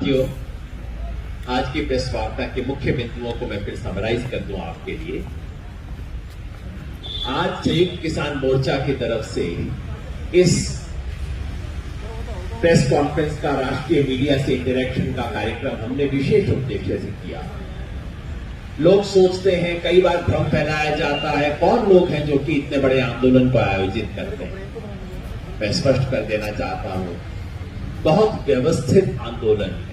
साथियों, आज की प्रेस वार्ता के मुख्य बिंदुओं को मैं फिर समराइज कर दूं आपके लिए। आज संयुक्त किसान मोर्चा की तरफ से इस प्रेस कॉन्फ्रेंस का राष्ट्रीय मीडिया से इंटरेक्शन का कार्यक्रम हमने विशेष उद्देश्य से किया। लोग सोचते हैं, कई बार भ्रम फैलाया जाता है, कौन लोग हैं जो कि इतने बड़े आंदोलन को आयोजित करते हैं। मैं स्पष्ट कर देना चाहता हूं, बहुत व्यवस्थित आंदोलन है।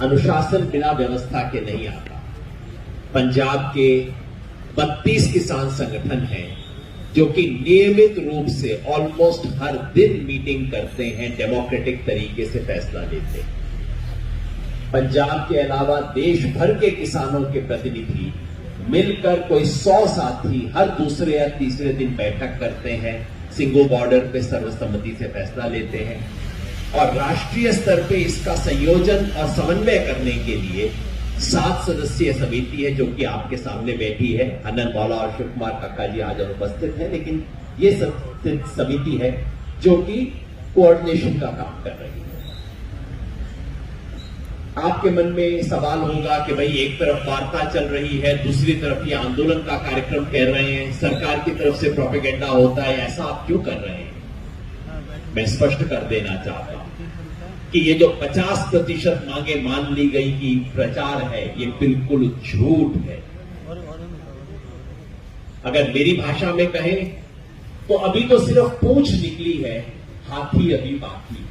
अनुशासन बिना व्यवस्था के नहीं आता। पंजाब के 32 किसान संगठन हैं जो कि नियमित रूप से ऑलमोस्ट हर दिन मीटिंग करते हैं, डेमोक्रेटिक तरीके से फैसला लेते हैं। पंजाब के अलावा देश भर के किसानों के प्रतिनिधि मिलकर कोई 100 साथी हर दूसरे या तीसरे दिन बैठक करते हैं, सिंगो बॉर्डर पे सर्वसम्मति से फैसला लेते हैं और राष्ट्रीय स्तर पे इसका संयोजन और समन्वय करने के लिए 7 सदस्यीय समिति है जो कि आपके सामने बैठी है। हनन मौला और शिव कुमार काका जी आज अनुपस्थित है, लेकिन ये समिति है जो कि कोऑर्डिनेशन का काम कर रही है। आपके मन में सवाल होगा कि भाई, एक तरफ वार्ता चल रही है, दूसरी तरफ ये आंदोलन का कार्यक्रम कह रहे हैं, सरकार की तरफ से प्रोपेगेंडा होता है, ऐसा आप क्यों कर रहे हैं? मैं स्पष्ट कर देना चाहता हूं कि ये जो 50% मांगे मान ली गई कि प्रचार है, ये बिल्कुल झूठ है। अगर मेरी भाषा में कहें तो अभी तो सिर्फ पूंछ निकली है, हाथी अभी बाकी।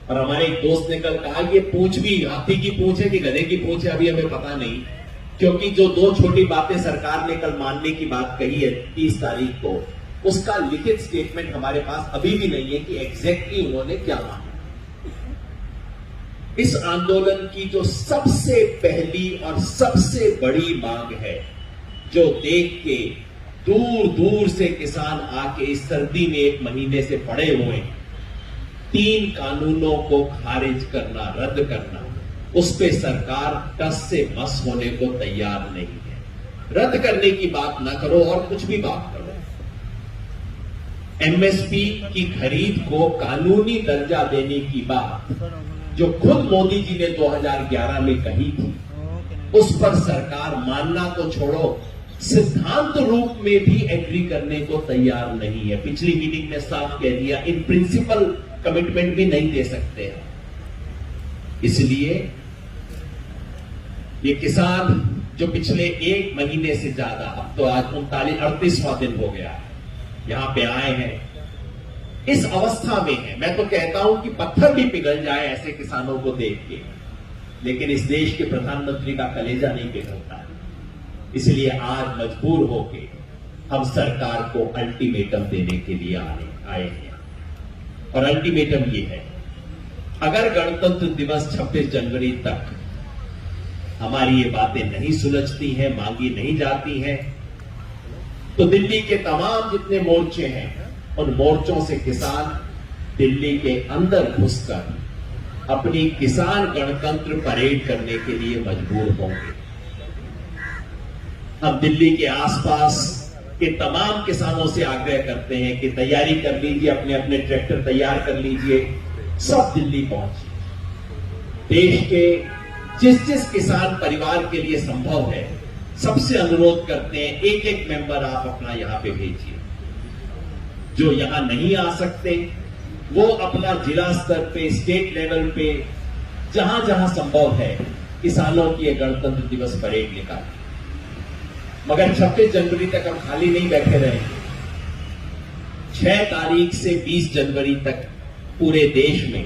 और हमारे एक दोस्त ने कल कहा, ये पूंछ भी हाथी की पूंछ है कि गधे की पूंछ है, अभी हमें पता नहीं, क्योंकि जो 2 छोटी बातें सरकार ने कल मानने की बात कही है 30 तारीख को, उसका लिखित स्टेटमेंट हमारे पास अभी भी नहीं है कि एग्जैक्टली उन्होंने क्या माना। इस आंदोलन की जो सबसे पहली और सबसे बड़ी मांग है, जो देख के दूर दूर से किसान आके इस सर्दी में 1 महीने से पड़े हुए 3 कानूनों को खारिज करना, रद्द करना, उस पे सरकार टस से मस होने को तैयार नहीं है। रद्द करने की बात ना करो और कुछ भी बात करो। एमएसपी की खरीद को कानूनी दर्जा देने की बात जो खुद मोदी जी ने 2011 में कही थी, उस पर सरकार मानना तो छोड़ो, सिद्धांत रूप में भी एग्री करने को तैयार नहीं है। पिछली मीटिंग में साफ कह दिया, इन प्रिंसिपल कमिटमेंट भी नहीं दे सकते हैं। इसलिए ये किसान जो पिछले 1 महीने से ज्यादा, अब तो आज 38वां दिन हो गया, यहां पे आए हैं, इस अवस्था में है। मैं तो कहता हूं कि पत्थर भी पिघल जाए ऐसे किसानों को देख के, लेकिन इस देश के प्रधानमंत्री का कलेजा नहीं पिघलता है। इसलिए आज मजबूर होके हम सरकार को अल्टीमेटम देने के लिए आए हैं। और अल्टीमेटम ये है, अगर गणतंत्र दिवस 26 जनवरी तक हमारी ये बातें नहीं सुलझती हैं, मांगी नहीं जाती हैं, तो दिल्ली के तमाम जितने मोर्चे हैं, उन मोर्चों से किसान दिल्ली के अंदर घुसकर अपनी किसान गणतंत्र परेड करने के लिए मजबूर होंगे। हम दिल्ली के आसपास के तमाम किसानों से आग्रह करते हैं कि तैयारी कर लीजिए, अपने अपने ट्रैक्टर तैयार कर लीजिए, सब दिल्ली पहुंचिए। देश के जिस किसान परिवार के लिए संभव है, सबसे अनुरोध करते हैं, एक मेंबर आप अपना यहां पे भेजिए। जो यहां नहीं आ सकते, वो अपना जिला स्तर पे, स्टेट लेवल पे, जहां जहां संभव है, किसानों की गणतंत्र दिवस परेड निकालें। मगर 26 जनवरी तक हम खाली नहीं बैठे रहेंगे। 6 तारीख से 20 जनवरी तक पूरे देश में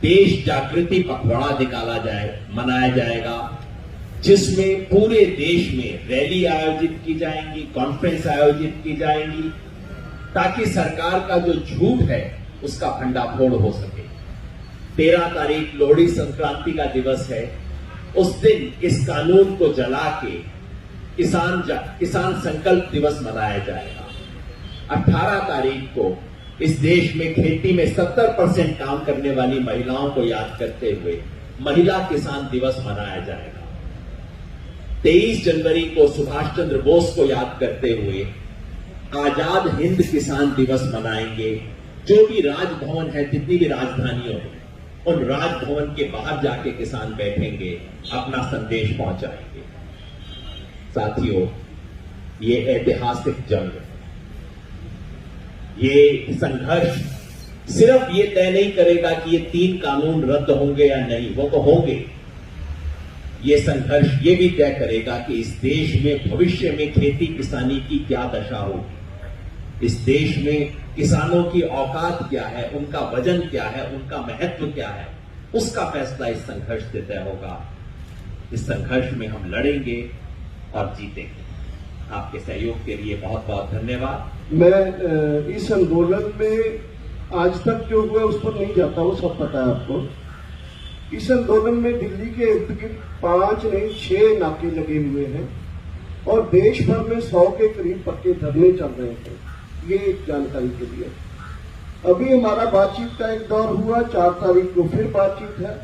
देश जागृति पखवाड़ा मनाया जाएगा, जिसमें पूरे देश में रैली आयोजित की जाएंगी, कॉन्फ्रेंस आयोजित की जाएंगी, ताकि सरकार का जो झूठ है उसका भंडाफोड़ हो सके। 13 तारीख लोहड़ी संक्रांति का दिवस है, उस दिन इस कानून को जला के किसान संकल्प दिवस मनाया जाएगा। 18 तारीख को इस देश में खेती में 70% काम करने वाली महिलाओं को याद करते हुए महिला किसान दिवस मनाया जाएगा। 23 जनवरी को सुभाष चंद्र बोस को याद करते हुए आजाद हिंद किसान दिवस मनाएंगे। जो भी राजभवन है, जितनी भी राजधानियों में, उन राजभवन के बाहर जाके किसान बैठेंगे, अपना संदेश पहुंचाएंगे। साथियों, ये ऐतिहासिक जंग है। ये संघर्ष सिर्फ ये तय नहीं करेगा कि ये 3 कानून रद्द होंगे या नहीं, वो तो होंगे। ये संघर्ष ये भी तय करेगा कि इस देश में भविष्य में खेती किसानी की क्या दशा होगी, इस देश में किसानों की औकात क्या है, उनका वजन क्या है, उनका महत्व क्या है, उसका फैसला इस संघर्ष से तय होगा। इस संघर्ष में हम लड़ेंगे और जीतेंगे। आपके सहयोग के लिए बहुत बहुत धन्यवाद। मैं इस आंदोलन में आज तक जो हुआ उस पर नहीं जाता, वो सब पता है आपको। इस आंदोलन में दिल्ली के इर्द गिर्द 5 नहीं 6 नाके लगे हुए हैं और देश भर में 100 के करीब पक्के धरने चल रहे हैं। ये एक जानकारी के लिए। अभी हमारा बातचीत का एक दौर हुआ, 4 तारीख को फिर बातचीत है,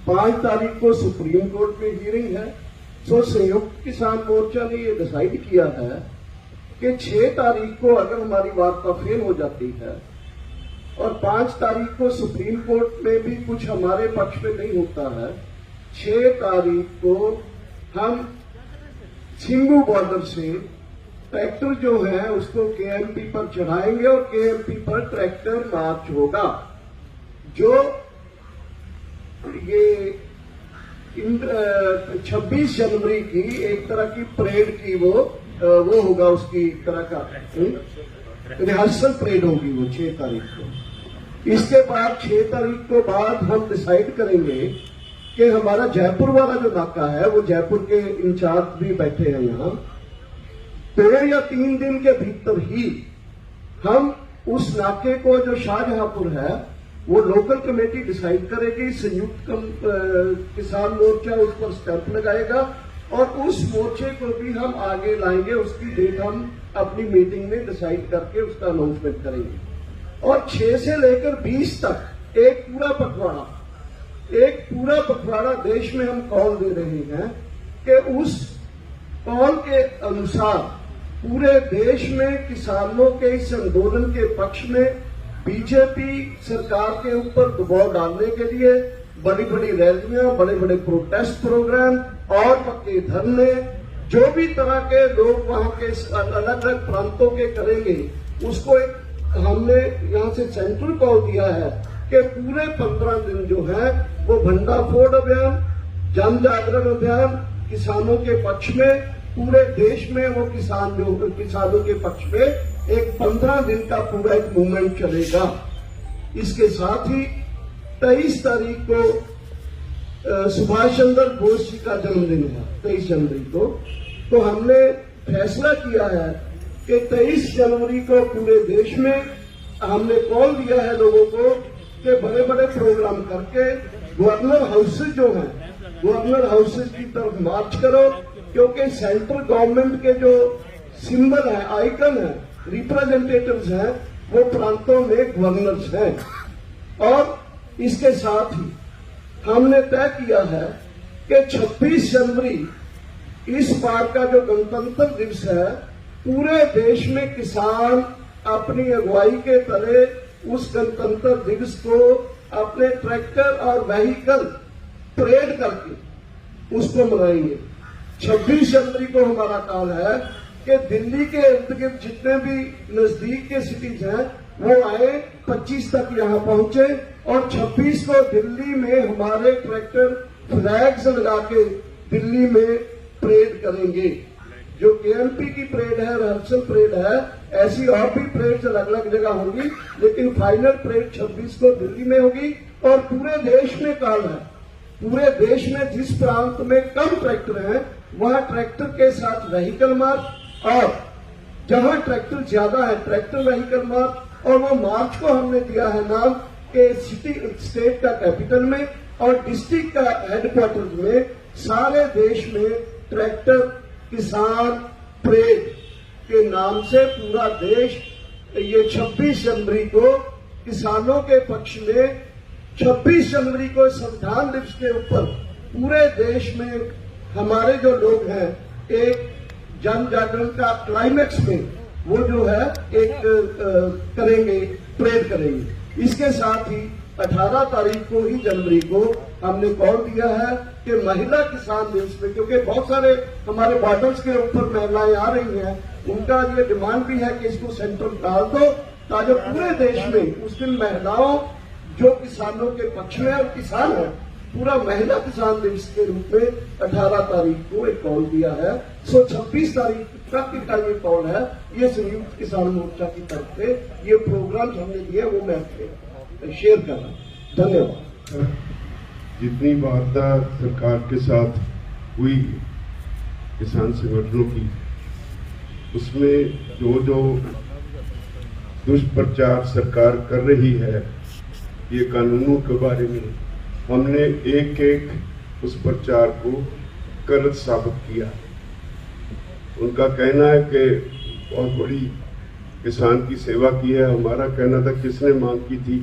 5 तारीख को सुप्रीम कोर्ट में हियरिंग है। तो संयुक्त किसान मोर्चा ने ये डिसाइड किया है कि 6 तारीख को अगर हमारी वार्ता फेल हो जाती है और 5 तारीख को सुप्रीम कोर्ट में भी कुछ हमारे पक्ष में नहीं होता है, 6 तारीख को हम सिंगू बॉर्डर से ट्रैक्टर जो है उसको केएमपी पर चढ़ाएंगे और केएमपी पर ट्रैक्टर मार्च होगा। जो ये 26 जनवरी की एक तरह की परेड की वो होगा, उसकी तरह का रिहर्सल परेड होगी वो 6 तारीख को। इसके बाद 6 तारीख के बाद हम डिसाइड करेंगे कि हमारा जयपुर वाला जो नाका है, वो जयपुर के इंचार्ज भी बैठे हैं यहाँ, 2 या 3 दिन के भीतर ही हम उस नाके को, जो शाहजहांपुर है, वो लोकल कमेटी डिसाइड करेगी। संयुक्त किसान मोर्चा उस पर स्टैंप लगाएगा और उस मोर्चे को भी हम आगे लाएंगे। उसकी डेट हम अपनी मीटिंग में डिसाइड करके उसका अनाउंसमेंट करेंगे। और 6 से लेकर 20 तक एक पूरा पखवाड़ा देश में हम कॉल दे रहे हैं कि उस कॉल के अनुसार पूरे देश में किसानों के इस आंदोलन के पक्ष में बीजेपी सरकार के ऊपर दबाव डालने के लिए बड़ी बड़ी रैलियां, बड़े बड़े प्रोटेस्ट प्रोग्राम और पक्के धरने, जो भी तरह के लोग वहां के अलग अलग प्रांतों के करेंगे, उसको एक हमने यहां से सेंट्रल कॉल दिया है कि पूरे 15 दिन जो है वो भंडाफोड़ अभियान, जन जागरण अभियान किसानों के पक्ष में, पूरे देश में वो किसानों के पक्ष में एक 15 दिन का पूरा एक मूवमेंट चलेगा। इसके साथ ही 23 तारीख को सुभाष चंद्र बोस जी का जन्मदिन है, 23 जनवरी को। तो हमने फैसला किया है कि 23 जनवरी को पूरे देश में हमने कॉल दिया है लोगों को कि बड़े बड़े प्रोग्राम करके गवर्नर हाउसेज जो है, गवर्नर हाउसेज की तरफ मार्च करो, क्योंकि सेंट्रल गवर्नमेंट के जो सिंबल है, आइकन है, रिप्रेजेंटेटिव्स हैं, वो प्रांतों में गवर्नर्स हैं। और इसके साथ ही हमने तय किया है कि 26 जनवरी इस बार का जो गणतंत्र दिवस है, पूरे देश में किसान अपनी अगुवाई के तले उस गणतंत्र दिवस को अपने ट्रैक्टर और व्हीकल परेड करके उसको मनाएंगे। 26 जनवरी को हमारा कॉल है कि दिल्ली के इर्द गिर्द जितने भी नजदीक के सिटीज हैं वो आए, 25 तक यहाँ पहुंचे और 26 को दिल्ली में हमारे ट्रैक्टर फ्लैग्स लगा के दिल्ली में परेड करेंगे। जो केएमपी की परेड है, रिहर्सल परेड है, ऐसी और भी परेड अलग अलग जगह होगी, लेकिन फाइनल परेड 26 को दिल्ली में होगी। और पूरे देश में कॉल है, पूरे देश में जिस प्रांत में कम ट्रैक्टर हैं वहां ट्रैक्टर के साथ व्हीकल मार्च, और जहां ट्रैक्टर ज्यादा है ट्रैक्टर व्हीकल मार्च। और वो मार्च को हमने दिया है नाम के सिटी स्टेट का कैपिटल में और डिस्ट्रिक्ट का हेडक्वार्टर में सारे देश में ट्रैक्टर किसान परेड के नाम से पूरा देश ये 26 जनवरी को किसानों के पक्ष में, 26 जनवरी को संविधान दिवस के ऊपर पूरे देश में हमारे जो लोग हैं एक जन जागरण का क्लाइमेक्स में वो जो है एक करेंगे, परेड करेंगे। इसके साथ ही 18 तारीख को ही जनवरी को हमने कॉल दिया है कि महिला किसान दिवस में, क्योंकि बहुत सारे हमारे बॉर्डर्स के ऊपर महिलाएं आ रही हैं, उनका ये डिमांड भी है कि इसको सेंट्रल डाल दो ताकि पूरे देश में उस दिन महिलाओं जो किसानों के पक्ष में और किसान है, पूरा महिला किसान दिवस के रूप में 18 तारीख को एक कॉल दिया है। 26 तारीख तक का ये कॉल है, ये संयुक्त किसान मोर्चा की तरफ से ये प्रोग्राम हमने दिए, वो मैं शेयर कर रहा हूँ। धन्यवाद। जितनी वार्ता सरकार के साथ हुई किसान संगठनों की, उसमें जो जो दुष्प्रचार सरकार कर रही है ये कानूनों के बारे में, हमने एक एक उस प्रचार को गलत साबित किया। उनका कहना है कि बहुत बड़ी किसान की सेवा की है, हमारा कहना था किसने मांग की थी।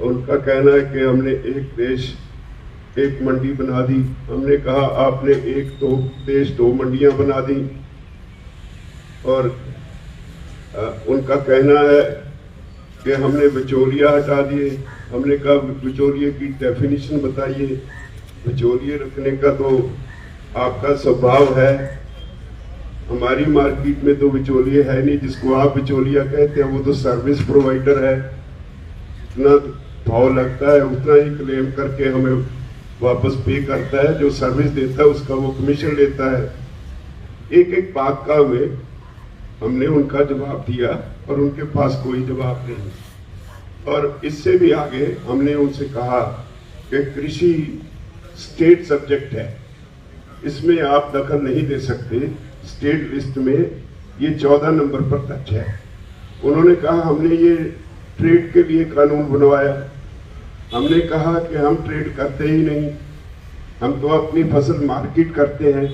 उनका कहना है कि हमने एक देश एक मंडी बना दी, हमने कहा आपने एक दो देश दो मंडियां बना दी। और उनका कहना है कि हमने बिचौलिया हटा दिए, हमने कहा बिचौलिए की डेफिनेशन बताइए। बिचौलिए रखने का तो आपका स्वभाव है, हमारी मार्केट में तो बिचौलिए है नहीं। जिसको आप बिचौलिया कहते हैं वो तो सर्विस प्रोवाइडर है, जितना भाव लगता है उतना ही क्लेम करके हमें वापस पे करता है, जो सर्विस देता है उसका वो कमीशन लेता है। एक एक बात का में हमने उनका जवाब दिया और उनके पास कोई जवाब नहीं। और इससे भी आगे हमने उनसे कहा कि कृषि स्टेट सब्जेक्ट है, इसमें आप दखल नहीं दे सकते। स्टेट लिस्ट में ये 14 नंबर पर टच है। उन्होंने कहा हमने ये ट्रेड के लिए कानून बनवाया। हमने कहा कि हम ट्रेड करते ही नहीं, हम तो अपनी फसल मार्केट करते हैं।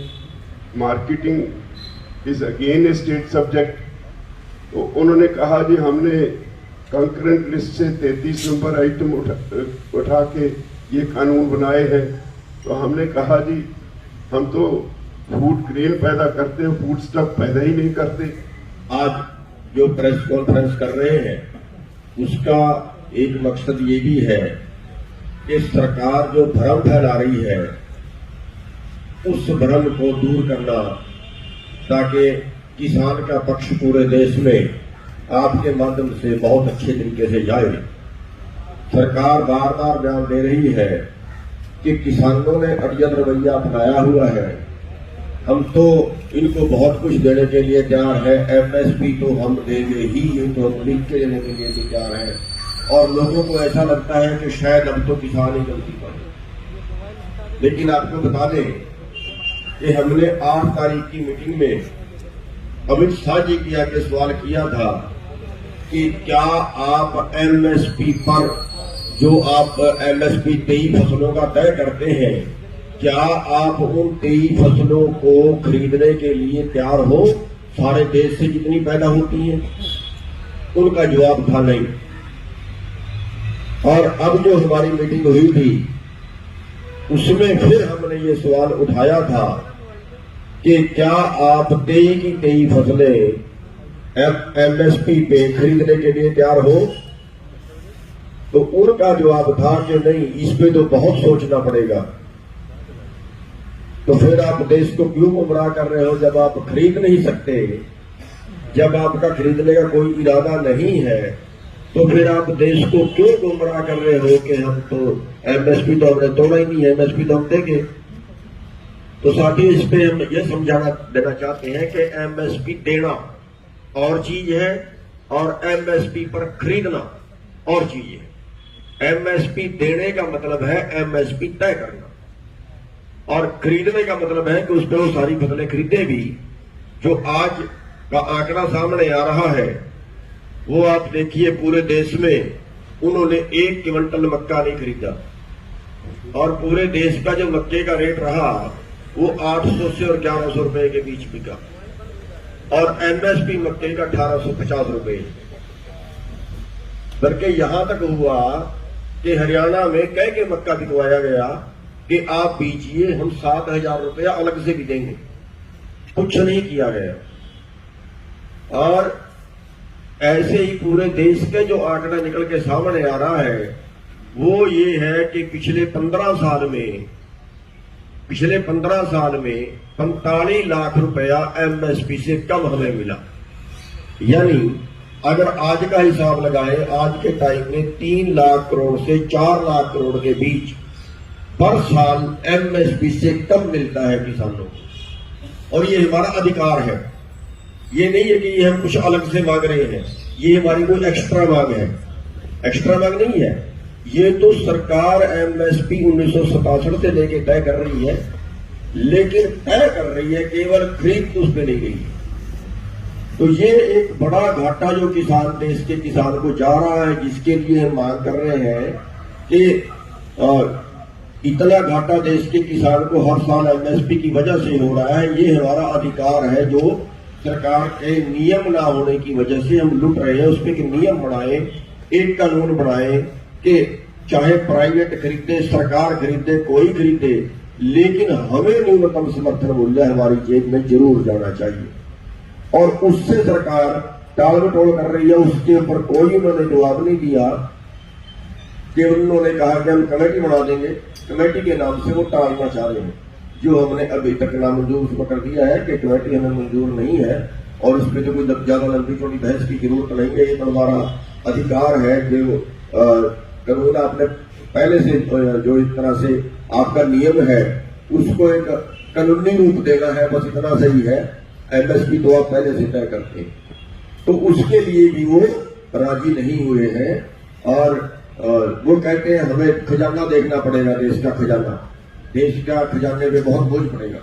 Marketing is again A state subject. तो उन्होंने कहा जी हमने कंकरेंट लिस्ट से 33 नंबर आइटम उठा के ये कानून बनाए हैं। तो हमने कहा जी हम तो फूड ग्रेन पैदा करते हैं, फूड स्टफ पैदा ही नहीं करते। आज जो प्रेस कॉन्फ्रेंस कर रहे हैं उसका एक मकसद ये भी है कि सरकार जो भ्रम फैला रही है उस भ्रम को दूर करना, ताकि किसान का पक्ष पूरे देश में आपके माध्यम से बहुत अच्छे तरीके से जाए। सरकार बार बार बयान दे रही है कि किसानों ने अड़ियल रवैया अपनाया हुआ है, हम तो इनको बहुत कुछ देने के लिए तैयार है, एमएसपी तो हम देंगे ही, ये तो हम लिख के देने के लिए भी तैयार है। और लोगों को ऐसा लगता है कि शायद अब तो किसान ही गलती करे। लेकिन आपको बता दें कि हमने 8 तारीख की मीटिंग में अमित शाह जी की आगे सवाल किया था कि क्या आप एमएसपी पर जो आप एमएसपी 23 फसलों का तय करते हैं, क्या आप उन 23 फसलों को खरीदने के लिए तैयार हो सारे देश से जितनी पैदा होती है? उनका जवाब था नहीं। और अब जो हमारी मीटिंग हुई थी उसमें फिर हमने ये सवाल उठाया था कि क्या आप 23 की 23 फसलें एमएसपी पे खरीदने के लिए तैयार हो? तो उनका जवाब था कि नहीं, इस पे तो बहुत सोचना पड़ेगा। तो फिर आप देश को क्यों गुमराह कर रहे हो जब आप खरीद नहीं सकते? जब आपका खरीदने का कोई इरादा नहीं है तो फिर आप देश को क्यों गुमराह कर रहे हो कि हम तो एमएसपी तो हमने तोड़ा ही नहीं है, एमएसपी तो हम देंगे। तो साथ ही इस पे हम ये समझाना देना चाहते हैं कि एमएसपी देना और चीज है और एमएसपी पर खरीदना और चीज है। एमएसपी देने का मतलब है एमएसपी तय करना और खरीदने का मतलब है कि उस पर वो सारी फसलें खरीदे भी। जो आज का आंकड़ा सामने आ रहा है वो आप देखिए, पूरे देश में उन्होंने 1 क्विंटल मक्का नहीं खरीदा और पूरे देश का जो मक्के का रेट रहा वो 800 से और 1100 रुपए के बीच बिका और एमएसपी मक्के का 1850 रुपए। बल्कि यहां तक हुआ कि हरियाणा में कह के मक्का बिकवाया गया कि आप बीजिए, हम 7000 रुपया अलग से भी देंगे। कुछ नहीं किया गया। और ऐसे ही पूरे देश के जो आंकड़ा निकल के सामने आ रहा है वो ये है कि पिछले 15 साल में 45 लाख रुपया एमएसपी से कम हमें मिला। यानी अगर आज का हिसाब लगाएं, आज के टाइम में 3 लाख करोड़ से 4 लाख करोड़ के बीच पर साल एमएसपी से कम मिलता है किसानों को, और ये हमारा अधिकार है। ये नहीं है कि ये हम कुछ अलग से मांग रहे हैं, ये हमारी कोई एक्स्ट्रा मांग है, एक्स्ट्रा मांग नहीं है। ये तो सरकार एमएसपी 1967 से लेके तय कर रही है, लेकिन तय कर रही है, केवल खरीद तो उसमें नहीं गई। तो ये एक बड़ा घाटा जो किसान, देश के किसान को जा रहा है, जिसके लिए हम मांग कर रहे हैं कि इतना घाटा देश के किसान को हर साल एमएसपी की वजह से हो रहा है। ये हमारा अधिकार है, जो सरकार के नियम ना होने की वजह से हम लुट रहे हैं। उस पर एक नियम बनाए, एक कानून बनाए कि चाहे प्राइवेट खरीदे, सरकार खरीदे, कोई खरीदे, लेकिन हमें न्यूनतम समर्थन मूल्य हमारी जेब में जरूर जाना चाहिए। और उससे सरकार टाल मटोल कर रही है, उसके ऊपर कोई उन्होंने जवाब नहीं दिया। कि उन्होंने कहा कि हम कमेटी बना देंगे, कमेटी के नाम से वो टालना चाह रहे हैं, जो हमने अभी तक नामंजूर उसको कर दिया है कि कमेटी हमें मंजूर नहीं है, और इस पर तो कोई ज्यादा लंबी चौड़ी बहस की जरूरत नहीं है। ये तो हमारा अधिकार है, जो कानून आपने पहले से जो इस तरह से आपका नियम है उसको एक कानूनी रूप देना है, बस इतना सही है। एमएसपी तो आप पहले से तय करते हैं, तो उसके लिए भी वो राजी नहीं हुए हैं। और वो कहते हैं हमें खजाना देखना पड़ेगा, देश का खजाना, देश का खजाने में बहुत बोझ पड़ेगा।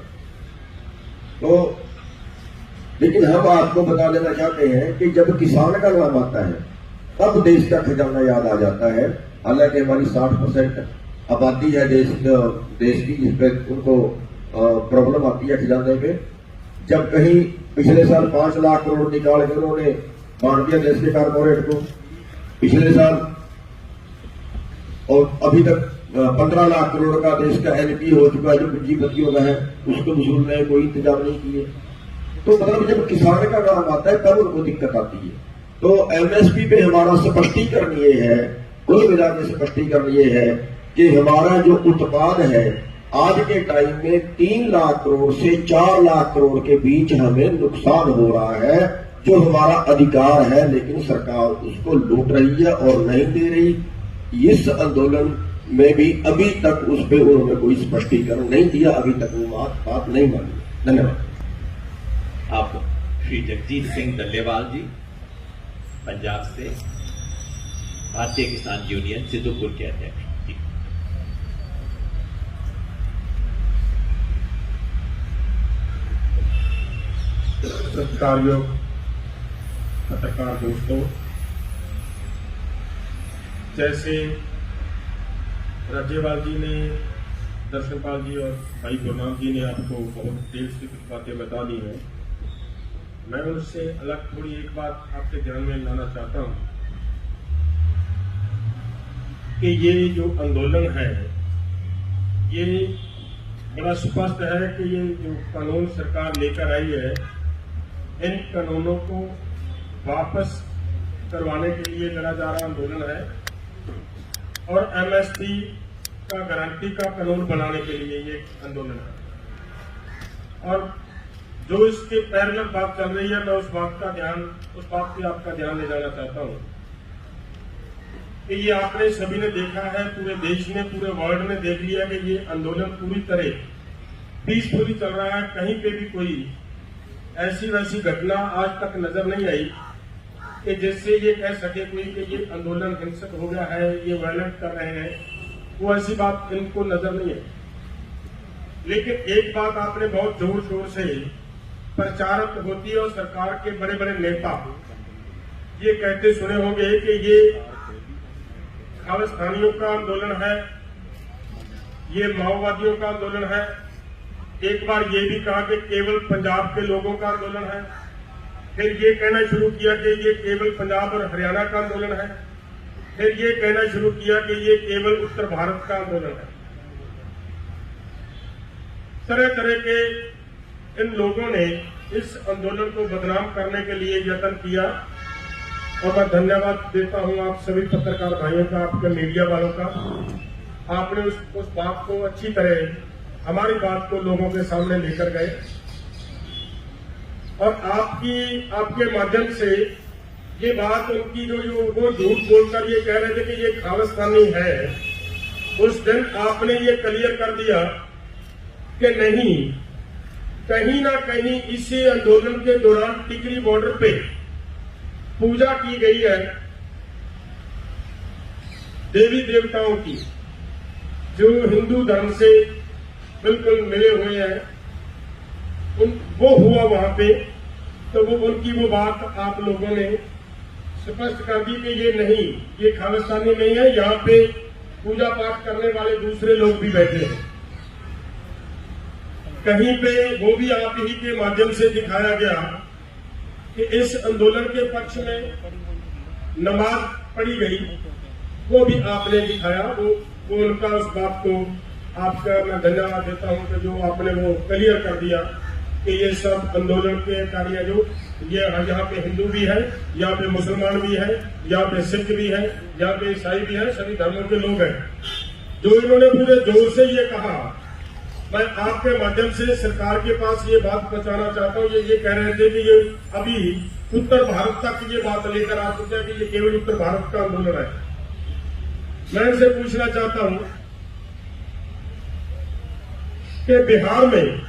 तो लेकिन हम आपको बता देना चाहते हैं कि जब किसान का नाम आता है तब देश का खजाना याद आ जाता है। हालांकि हमारी 60% आबादी है देश की, जिसपे उनको प्रॉब्लम आती है खजाने पे। जब कहीं पिछले साल 5 लाख करोड़ निकाल के उन्होंने बांट दिया देश के कारपोरेट को पिछले साल, और अभी तक 15 लाख करोड़ का देश का एनपी हो चुका है, जो पूंजीपतियों का है, उसको वसूलने में कोई इंतजाम नहीं किए। तो मतलब जब किसान का नाम आता है तब उनको दिक्कत आती है। तो एमएसपी पे हमारा स्पष्टीकरण ये है, कुल मिला के स्पष्टीकरण ये है कि हमारा जो उत्पाद है आज के टाइम में 3 लाख करोड़ से 4 लाख करोड़ के बीच हमें नुकसान हो रहा है, जो हमारा अधिकार है, लेकिन सरकार उसको लूट रही है और नहीं दे रही। इस आंदोलन में भी अभी तक उस पर उन्होंने कोई स्पष्टीकरण नहीं दिया, अभी तक वो बात नहीं मानी। धन्यवाद। आप श्री जगजीत सिंह डल्लेवाल जी, पंजाब से, भारतीय किसान यूनियन सिद्धूपुर के अध्यक्ष। सत्कारयोग पत्रकार दोस्तों, जैसे राज्यपाल जी ने, दर्शनपाल जी और भाई गुरनाम जी ने आपको बहुत डिटेल से कुछ बातें बता दी हैं। मैं उनसे अलग थोड़ी एक बात आपके ध्यान में लाना चाहता हूं कि ये जो आंदोलन है, ये बड़ा स्पष्ट है कि ये जो कानून सरकार लेकर आई है, इन कानूनों को वापस करवाने के लिए लड़ा जा रहा आंदोलन है, और एमएसपी का गारंटी का कानून बनाने के लिए ये आंदोलन है। और जो इसके पैरेलल बात चल रही है, मैं उस बात पे आपका ध्यान ले जाना चाहता हूं कि ये आपने सभी ने देखा है, पूरे देश ने, पूरे वर्ल्ड ने देख लिया कि ये आंदोलन पूरी तरह पीसफुली चल रहा है। कहीं पे भी कोई ऐसी वैसी घटना आज तक नजर नहीं आई कि जिससे ये कह सके कोई कि ये आंदोलन हिंसक हो गया है, ये वायलेंट कर रहे हैं, वो ऐसी बात इनको नजर नहीं आई। लेकिन एक बात आपने बहुत जोर शोर से प्रचारक होती है और सरकार के बड़े बड़े नेता ये कहते सुने होंगे कि ये खालिस्तानियों का आंदोलन है, ये माओवादियों का आंदोलन है। एक बार ये भी कहा कि केवल पंजाब के लोगों का आंदोलन है, फिर ये कहना शुरू किया कि ये केवल पंजाब और हरियाणा का आंदोलन है, फिर ये कहना शुरू किया कि ये केवल उत्तर भारत का आंदोलन है। तरह तरह के इन लोगों ने इस आंदोलन को बदनाम करने के लिए यत्न किया, और मैं धन्यवाद देता हूं आप सभी पत्रकार भाइयों का, आपके मीडिया वालों का। आपने उस बात को अच्छी तरह, हमारी बात को लोगों के सामने लेकर गए और आपके माध्यम से ये बात उनकी जो वो झूठ बोलकर ये कह रहे थे कि ये खालिस्तानी है, उस दिन आपने ये क्लियर कर दिया कि नहीं, कहीं ना कहीं इसी आंदोलन के दौरान टिकरी बॉर्डर पे पूजा की गई है देवी देवताओं की, जो हिंदू धर्म से बिल्कुल मिले हुए हैं। वो हुआ वहां पे, तो उनकी वो बात आप लोगों ने स्पष्ट कर दी कि ये नहीं, ये खालिस्तानी नहीं है, यहाँ पे पूजा पाठ करने वाले दूसरे लोग भी बैठे हैं। कहीं पे वो भी आप ही के माध्यम से दिखाया गया कि इस आंदोलन के पक्ष में नमाज पढ़ी गई, वो भी आपने दिखाया। वो उनका उस बात को आपका मैं धन्यवाद देता हूं कि जो आपने वो क्लियर कर दिया कि ये सब आंदोलन के कार्य जो ये यहाँ पे हिंदू भी है, यहाँ पे मुसलमान भी है, यहाँ पे सिख भी है, यहाँ पे ईसाई भी है, सभी धर्मों के लोग हैं। जो इन्होंने पूरे जोर से ये कहा, मैं आपके माध्यम से सरकार के पास ये बात पहुंचाना चाहता हूं। ये कह रहे थे कि ये अभी उत्तर भारत तक ये बात लेकर आ चुके हैं कि ये केवल उत्तर भारत का आंदोलन है। मैं इनसे पूछना चाहता हूं कि बिहार में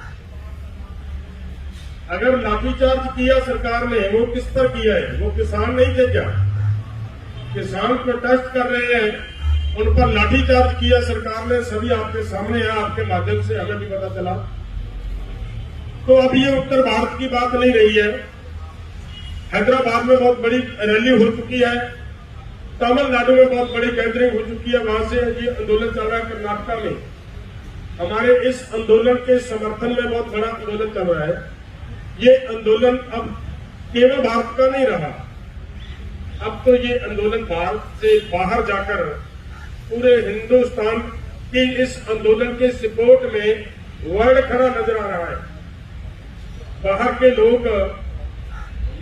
अगर लाठीचार्ज किया सरकार ने, वो किस पर किया है? वो किसान नहीं थे क्या? किसान प्रोटेस्ट कर रहे हैं, उन पर लाठीचार्ज किया सरकार ने, सभी आपके सामने है, आपके माध्यम से हमें भी पता चला। तो अब ये उत्तर भारत की बात नहीं रही है। हैदराबाद में बहुत बड़ी रैली हो चुकी है, तमिलनाडु में बहुत बड़ी गैदरिंग हो चुकी है, वहां से ये आंदोलन चल रहा है। कर्नाटक में हमारे इस आंदोलन के समर्थन में बहुत बड़ा आंदोलन चल रहा है। ये आंदोलन अब केवल भारत का नहीं रहा, अब तो ये आंदोलन भारत से बाहर जाकर पूरे हिंदुस्तान के इस आंदोलन के सपोर्ट में वर्ल्ड खड़ा नजर आ रहा है। बाहर के लोग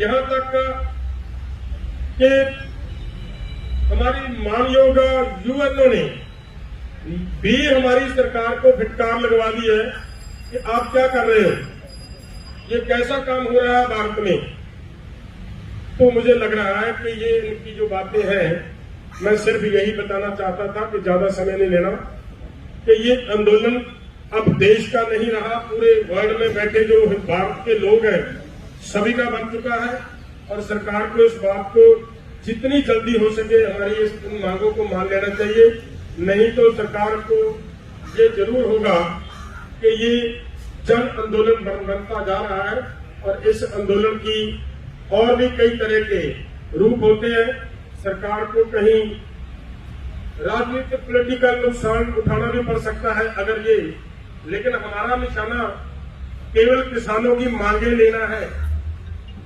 यहां तक कि हमारी मानयोग यूएनओ ने भी हमारी सरकार को फिटकार लगवा दी है कि आप क्या कर रहे हो, ये कैसा काम हो रहा है भारत में। तो मुझे लग रहा है कि ये इनकी जो बातें हैं, मैं सिर्फ यही बताना चाहता था कि ज्यादा समय नहीं लेना, कि ये आंदोलन अब देश का नहीं रहा, पूरे वर्ल्ड में बैठे जो भारत के लोग हैं सभी का बन चुका है। और सरकार को इस बात को जितनी जल्दी हो सके हमारी इस मांगों को मान लेना चाहिए, नहीं तो सरकार को ये जरूर होगा कि ये जन आंदोलन बनता जा रहा है और इस आंदोलन की और भी कई तरह के रूप होते हैं। सरकार को कहीं राजनीतिक पॉलिटिकल नुकसान उठाना भी पड़ सकता है अगर ये, लेकिन हमारा निशाना केवल किसानों की मांगे लेना है।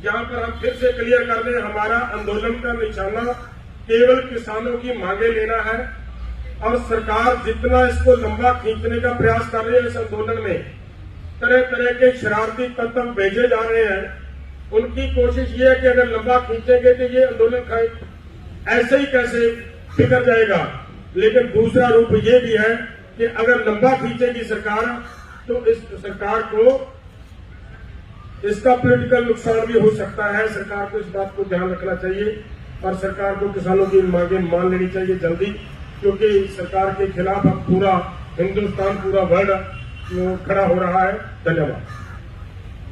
यहाँ पर हम फिर से क्लियर कर दें, हमारा आंदोलन का निशाना केवल किसानों की मांगे लेना है। और सरकार जितना इसको लंबा खींचने का प्रयास कर रही है, इस आंदोलन में तरह तरह के शरारती तत्व भेजे जा रहे हैं, उनकी कोशिश ये है कि अगर लंबा खींचेंगे तो ये आंदोलन ऐसे ही कैसे बिगड़ जाएगा। लेकिन दूसरा रूप ये भी है कि अगर लंबा खींचेगी सरकार तो इस सरकार को इसका पॉलिटिकल नुकसान भी हो सकता है। सरकार को इस बात को ध्यान रखना चाहिए और सरकार को किसानों की मांगे मान लेनी चाहिए जल्दी, क्योंकि सरकार के खिलाफ अब पूरा हिंदुस्तान, पूरा वर्ल्ड खड़ा हो रहा है। धन्यवाद।